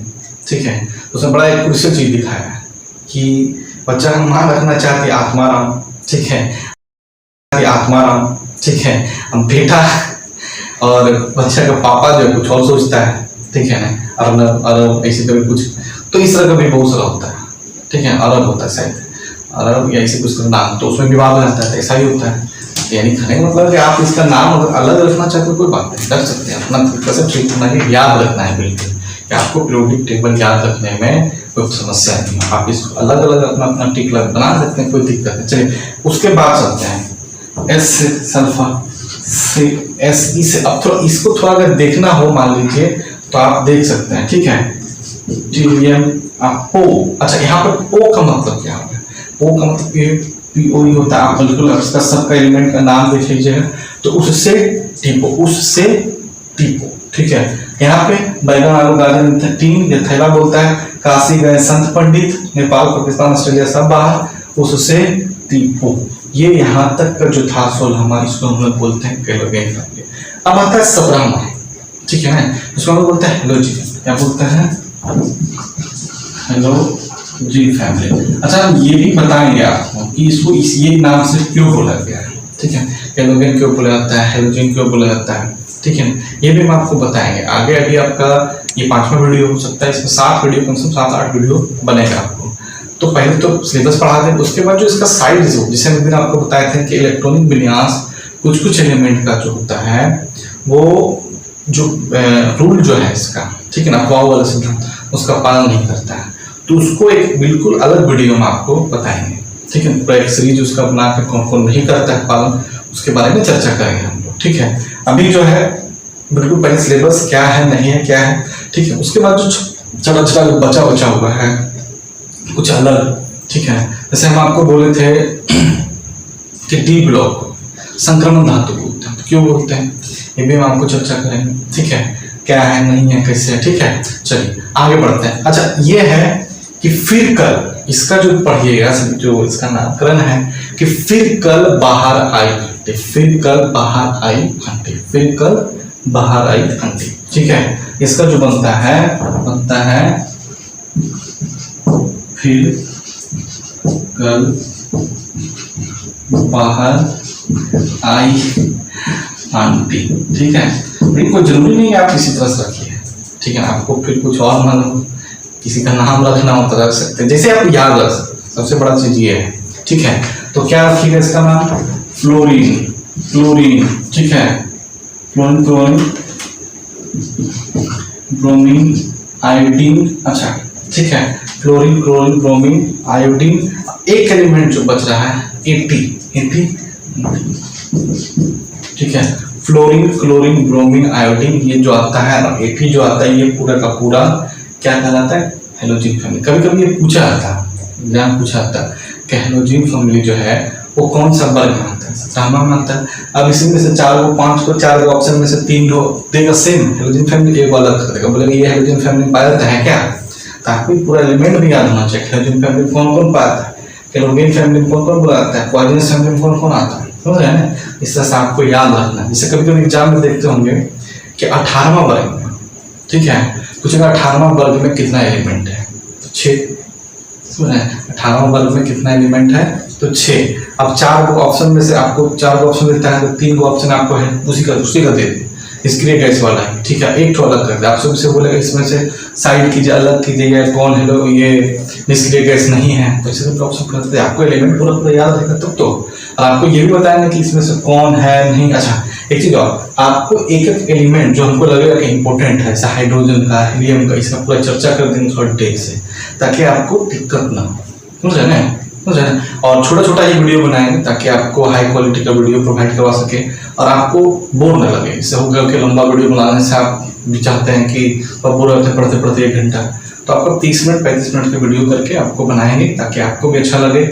ठीक है, तो उसमें बड़ा एक क्रूशियल चीज दिखाया है कि बच्चा का माँ रखना चाहती है आत्माराम, ठीक है, आत्माराम, ठीक है। अब बेटा और बच्चा का पापा जो है कुछ और सोचता है, ठीक है ना, अर्नब अरब ऐसे कभी कुछ, तो इस तरह का भी बहुत सारा होता है, ठीक है। अरब होता है शायद, अरब या ऐसे कुछ नाम, तो उसमें विवाद हो जाता है, ऐसा ही होता है। यानी कहने का मतलब कि आप इसका नाम अगर अलग रखना चाहते हो कोई बात नहीं, कर सकते हैं, अपना तरीका से ट्रीट करना है, याद रखना है बिल्कुल कि आपको पीरियोडिक टेबल याद रखने में कोई समस्या नहीं है। आप इसको अलग अलग अपना अपना टिक बना सकते हैं, कोई दिक्कत नहीं। चलिए उसके बाद चलते हैं एस से सल्फर से एस ई से। अब थोड़ा इसको थोड़ा अगर देखना हो मान लीजिए तो आप देख सकते हैं, ठीक है। टीरियम ओ, अच्छा यहाँ पर ओ का मतलब क्या है, ओ का मतलब ये POE होता है, आप बिल्कुल इसका सबका एलिमेंट का नाम देख लीजिएगा। तो उससे टीपो, उससे टीपो, ठीक है। यहाँ पे बैगन आलू गाजर तीन, ये थैला बोलता है, काशी गए संत पंडित, नेपाल पाकिस्तान ऑस्ट्रेलिया सब बाहर, उससे टीपो। ये यहाँ तक का जो था सोल हमारे, इसको हम लोग बोलते हैं कैलोगेन फैमिली। अब आता है 17वां, ठीक है ना, इसको हम लोग बोलते हैं हेलोजीन, क्या बोलते हैं, हेलोजीन फैमिली। अच्छा, हम ये भी बताएंगे आपको कि इसको ये नाम से क्यों बोला गया है, ठीक है, कैलोगेन क्यों बोला जाता है, हेलोजीन क्यों बोला जाता है, ठीक है, ये भी हम आपको बताएंगे आगे। अभी आपका ये 5वां वीडियो हो सकता है, इसमें 7 वीडियो, कम से कम 7-8 वीडियो बनेगा आपको। तो पहले तो सिलेबस पढ़ा दें, उसके बाद जो इसका साइड जो, जिसे हम एक दिन आपको बताए थे कि इलेक्ट्रॉनिक विन्यास कुछ एलिमेंट का जो होता है, वो जो रूल जो है इसका, ठीक है ना, वाला सिद्धांत, उसका पालन नहीं करता है, तो उसको एक बिल्कुल अलग वीडियो में आपको बताएंगे, ठीक है। पूरा एक सीरीज उसका बना के कौन कौन नहीं करता है पालन, उसके बारे में चर्चा करेंगे हम लोग, ठीक है। अभी जो है बिल्कुल पहले सिलेबस क्या है, नहीं है, क्या है, ठीक है। उसके बाद जो छोटा छोटा बचा हुआ है कुछ अलग, ठीक है। जैसे हम आपको बोले थे कि डी ब्लॉक संक्रमण धातु बोलते हैं, तो क्यों बोलते हैं ये भी हम आपको चर्चा करेंगे, ठीक है, क्या है, नहीं है, कैसे है, ठीक है। चलिए आगे बढ़ते हैं। अच्छा, ये है कि फिर कल, इसका जो पढ़िएगा, जो इसका नामकरण है कि फिर कल बाहर आई घंटी, फिर कल बाहर आई घंटी, फिर कल बाहर आई घंटी, ठीक है। इसका जो बनता है फिर कल बाहर आई आंटी, ठीक है। लेकिन कोई जरूरी नहीं है आप इसी तरह से रखिए, ठीक है। आपको फिर कुछ और मालूम, किसी का नाम रखना हो तो रख सकते हैं, जैसे आप याद रख सकते, सबसे बड़ा चीज ये है, ठीक है। तो क्या रखिएगा इसका नाम, फ्लोरीन, क्लोरीन, ठीक है, फ्लोरीन, ब्रोमीन, आयोडीन, अच्छा, ठीक है, फ्लोरीन, क्लोरीन, ब्रोमीन, आयोडीन। एक एलिमेंट जो बच रहा है एटी, ठीक है, फ्लोरीन, क्लोरीन, ब्रोमीन, आयोडीन, ये जो आता है ना, एटी जो आता है, ये पूरा का पूरा क्या कहलाता है, हेलोजीन फैमिली। कभी कभी ये पूछा जाता है, एग्जाम पूछा जाता है कि हेलोजीन फैमिली जो है वो कौन सा वर्ग में आता है, 17वां में आता है। अब इसमें से 4 को 5 को 4 ऑप्शन में से 3 देगा सेम हेलोजीन फैमिली, एक अलग कर देगा, बोलेगा ये हेलोजीन फैमिली पाया जाता है क्या, ताकि पूरा एलिमेंट भी याद होना चाहिए। हेलोजीन फैमिली कौन कौन पाता है, कैलोगेन फैमिली में कौन कौन बोला जाता है, पॉइजनस फैमिली में कौन कौन आता है, समझ रहे हैं ना। इस तरह से आपको याद रखना है। जैसे कभी कभी एग्जाम में देखते होंगे कि 18वां वर्ग में, ठीक है, कुछ 18वां वर्ग में कितना एलिमेंट है, तो 6, समझ रहे हैं, 18वां वर्ग में कितना एलिमेंट है, तो 6। अब 4 ऑप्शन में से आपको 4 ऑप्शन देता है, तो 3 ऑप्शन आपको है उसी का दे दे, इसके गैस वाला है, ठीक है, एक तो अलग कर दे, आपसे उसे बोलेगा इसमें से साइड कीजिए, अलग कीजिएगा, कौन है लो ये निष्क्रिय गैस नहीं है, तो इसे तो ऑप्शन करते हैं, आपको एलिमेंट पूरा याद रहेगा तब तो। और आपको ये भी बताएंगे कि इसमें से कौन है नहीं। अच्छा, एक चीज और, आपको एक एलिमेंट जो हमको लगेगा कि इंपॉर्टेंट है, जैसे हाइड्रोजन का, हीलियम का, इसका पूरा चर्चा कर देंगे थोड़ा डिटेल से, ताकि आपको दिक्कत ना हो, समझ रहे हैं, समझ रहे हैं। और छोटा छोटा ये वीडियो बनाएंगे ताकि आपको हाई क्वालिटी का वीडियो प्रोवाइड करवा सके और आपको बोर न लगे। इससे हो गया कि लंबा वीडियो बनाने से आप भी चाहते हैं कि बोर होते पढ़ते 1 घंटा, तो आपको 30 मिनट 35 मिनट का वीडियो करके आपको बनाएंगे ताकि आपको भी अच्छा लगे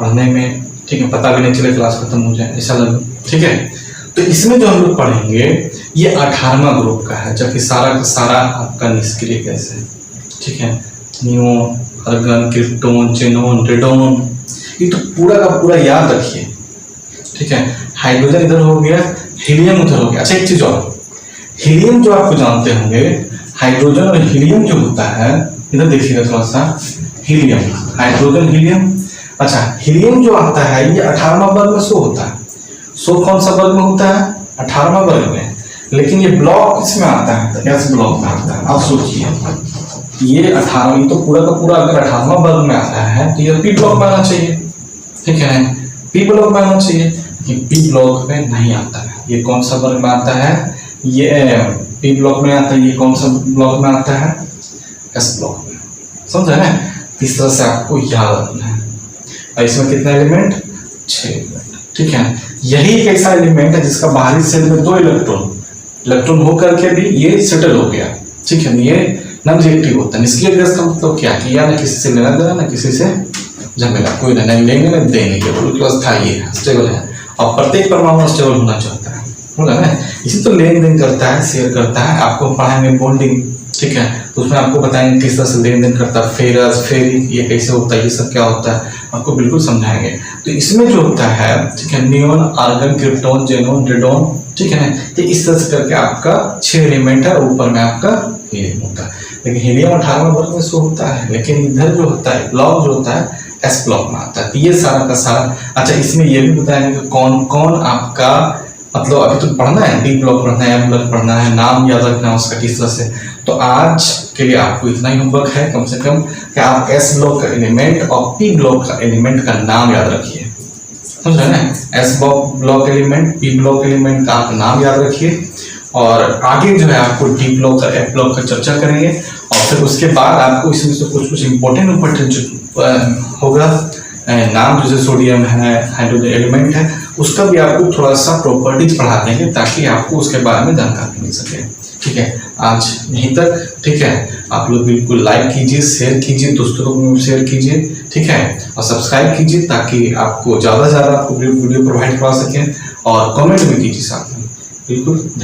पढ़ने में, ठीक है, पता भी नहीं चले क्लास खत्म हो जाए, ऐसा लगे, ठीक है। तो इसमें जो हम लोग पढ़ेंगे ये 18वां ग्रुप का है, जबकि सारा का सारा आपका निष्क्रिय गैस है, ठीक है, neon, argon, krypton, xenon, radon, ये तो पूरा का पूरा याद रखिए, ठीक है। हाइड्रोजन इधर हो गया, हीलियम उधर हो गया। अच्छा, एक चीज और, हीलियम जो आपको जानते होंगे, हाइड्रोजन और हीलियम जो होता है, इधर देखिएगा थोड़ा सा, हीलियम, हाइड्रोजन, हीलियम। अच्छा, हीलियम जो आता है ये 18वां वर्ग में शो होता है। शो कौन सा वर्ग में होता है, 18वां वर्ग में, लेकिन ये ब्लॉक किसमें आता है, तो एस ब्लॉक में आता है। अब सोचिए ये 18, तो पूरा का पूरा अगर 18वां वर्ग में आता है तो ये पी ब्लॉक में आना चाहिए, ठीक है, पी ब्लॉक में आना चाहिए, लेकिन पी ब्लॉक में नहीं आता है। ये कौन सा वर्ग में आता है, ये पी ब्लॉक में आता है। ये कौन सा ब्लॉक में आता है, एस ब्लॉक में, समझे ना। इस तरह से आपको याद रखना है। और इसमें कितना एलिमेंट, 6 एलिमेंट, ठीक है। यही एक ऐसा एलिमेंट है जिसका बाहरी सेल में 2 इलेक्ट्रॉन होकर के भी ये सेटल हो गया, ठीक है। ये नॉन रिएक्टिव होता है। निष्क्रिय गैस का मतलब क्या कि या ना किसी से लेना देना ना किसी से झमेला कोई नहीं, लेंगे ना देंगे, केवल उसके पास था ये है, स्टेबल है। और प्रत्येक परमाणु स्टेबल होना चाहता है, बोला ना, इसी तो लेन देन करता है, शेयर करता है। आपको पढ़ाएंगे बॉन्डिंग, ठीक है, तो उसमें आपको बताएंगे किस तरह से लेन देन करता है, फेरस फेरिक ये कैसे होता है, ये सब क्या होता है, आपको बिल्कुल समझाएंगे। तो इसमें जो होता है, ठीक है, neon, argon, krypton, xenon, radon, ठीक है ना, तो इस तरह से करके आपका 6 एलिमेंट है, ऊपर में आपका हीलियम होता है। लेकिन हीलियम 18वें वर्ग में शो होता है, लेकिन इधर जो होता है ब्लॉक जो होता है एस ब्लॉक में आता है। तो ये सारा का सारा, अच्छा इसमें ये भी बताएंगे कि कौन कौन आपका, मतलब अभी तो पढ़ना है, डी ब्लॉक पढ़ना है, एम ब्लॉक पढ़ना है, नाम याद रखना है उसका किस तरह से। तो आज के लिए आपको इतना ही होमवर्क है कम से कम, कि आप एस ब्लॉक का एलिमेंट और पी ब्लॉक का एलिमेंट का नाम याद रखिए, समझ रहे हैं? S block element, P block element का आप नाम याद रखिए, और आगे जो है आपको डी ब्लॉक और एफ ब्लॉक का चर्चा करेंगे। और फिर उसके बाद आपको इसमें से कुछ इंपॉर्टेंट होगा, नाम जैसे सोडियम है, हाइड्रोजन एलिमेंट है, उसका भी आपको थोड़ा सा प्रॉपर्टीज पढ़ा देंगे ताकि आपको उसके बारे में जानकारी मिल सके। ठीक है, आज यहीं तक, ठीक है। आप लोग बिल्कुल लाइक कीजिए, शेयर कीजिए, दोस्तों लोग में शेयर कीजिए, ठीक है, और सब्सक्राइब कीजिए ताकि आपको ज़्यादा से ज़्यादा आपको वीडियो प्रोवाइड करवा सकें, और कमेंट भी कीजिए साथ में, बिल्कुल।